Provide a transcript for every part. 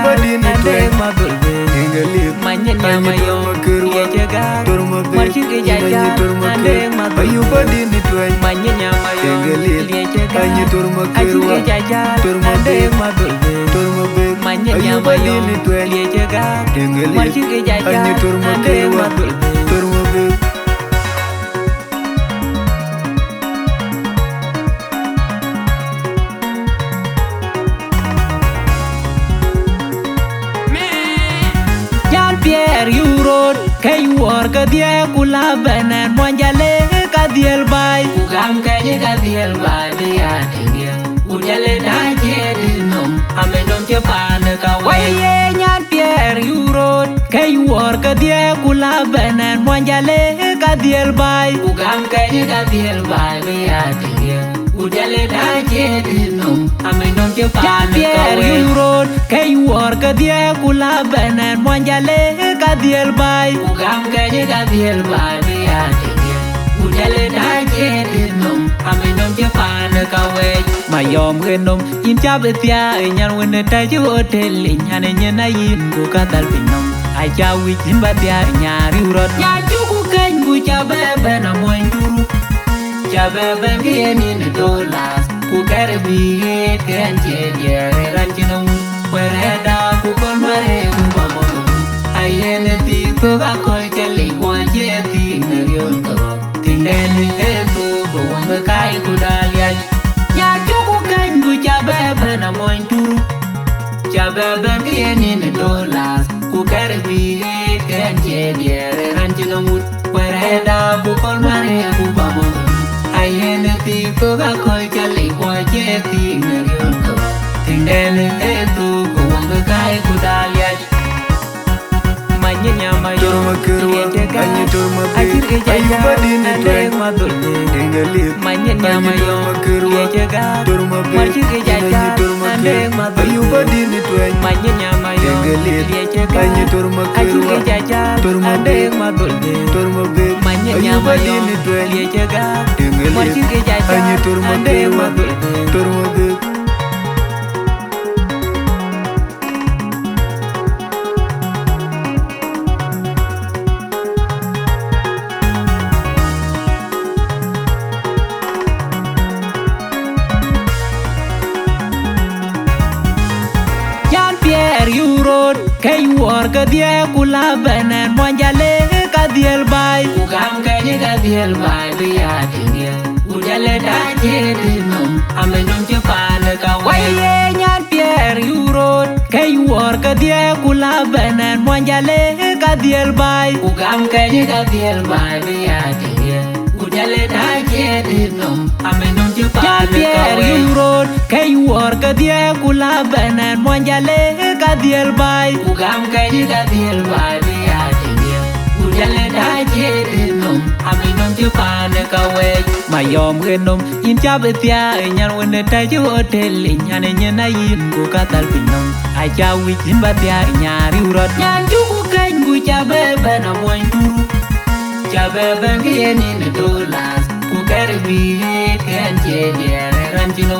body ni twen Engelit Anyi turma kirwa Turma big Anyi turma kirwa Ayu body ni twen Engelit Anyi turma kirwa Turma big Turma big Ayu body ni twen Engelit Anyi turma kirwa Turma big Pierre you road kay war ka dia kula banan monjale ka diel bay ugam kay ka diel bay dia dia ujale da jedinum amenom che pan ka waye nyan Pierre you road kay war ka dia kula banan monjale ka diel bay ugam kay ka diel bay dia dia ujale da jedinum amenom che pan Pierre you road kay war ka dia kula banan monjale ka diel bay ugam kay ka diel bay dia dia ujale da jedinum amenom che pan ka we mayom genom in chabetia nyan wene ta ju hotel nyan nyana yin go ka dal pinom ai chawi in batia nyari urot nya juku kan bu chabebe na moinduru chabebe geni ne dollars ku karbi ken je ye ranjino wereda ku kon mare ku babo ayene ti to ga ko tele ko je ti ne yon to tinene e to bo wanga kai ku dalia ya juku kan bu chabebe na moinduru chabebe geni ne dollars ku karbi ken je ye ranjino wereda ku kon mare ku babo ayene ti to ga ko tele ko je ti ne yon to tinene e to bo wanga kai ku dalia Turma kirwa Anyi turma big Ayu body ni twen Engelit Anyi turma kirwa Turma big Anyi turma kirwa Ayu body ni twen Engelit Anyi turma kirwa Turma big Turma big Ayu body ni twen Engelit Anyi turma kirwa Turma big Pierre you road kay war ka dia kula banan monjale ka diel bay ugam kay ka diel bay dia dia ujale da jedinum amenom che pan ka waye nyan Pierre you road kay war ka dia kula banan monjale ka diel bay ugam kay ka diel bay dia dia ujale da jedinum amenom che pan ka waye you road kay war ka dia kula banan monjale ka diel bay ugam kay ka diel bay dia dia ujale da jedinum amenom che pan ka we mayom genom in chabetia nyan wene ta ju hotel nyan nyana yin go ka dal pinom ai chawi in batia nyari urot nyan juku kan bu chabebe na moinduru chabebe geni ne dollars ku karbi ken je ye ranjino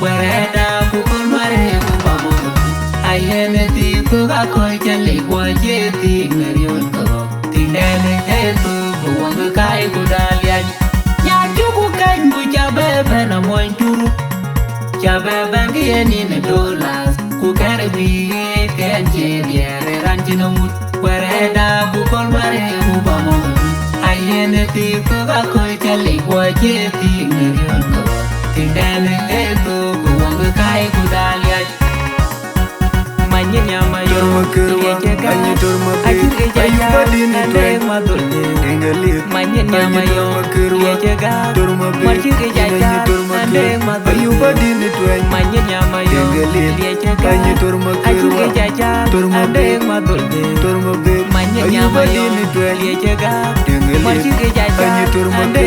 wereda ku kon mare ku babo ayene ti to ga ko tele ko je ti ngerion to tinene e to bu wanga kai ku dalia nya juku kan bu chabebe na moinduru chabebe geni ne dollars ku karbi ken je ye ranjino wereda ku kon mare ku babo ayene ti to ga ko tele ko je ti ngerion to tinene e to bu wanga kai ku dalia Turma kirwa Anyi turma big Ayu body ni twen Engelit Anyi turma kirwa Turma big Anyi turma kirwa Ayu body ni twen Engelit Anyi turma kirwa Turma big Turma big Ayu body ni twen Engelit Anyi turma kirwa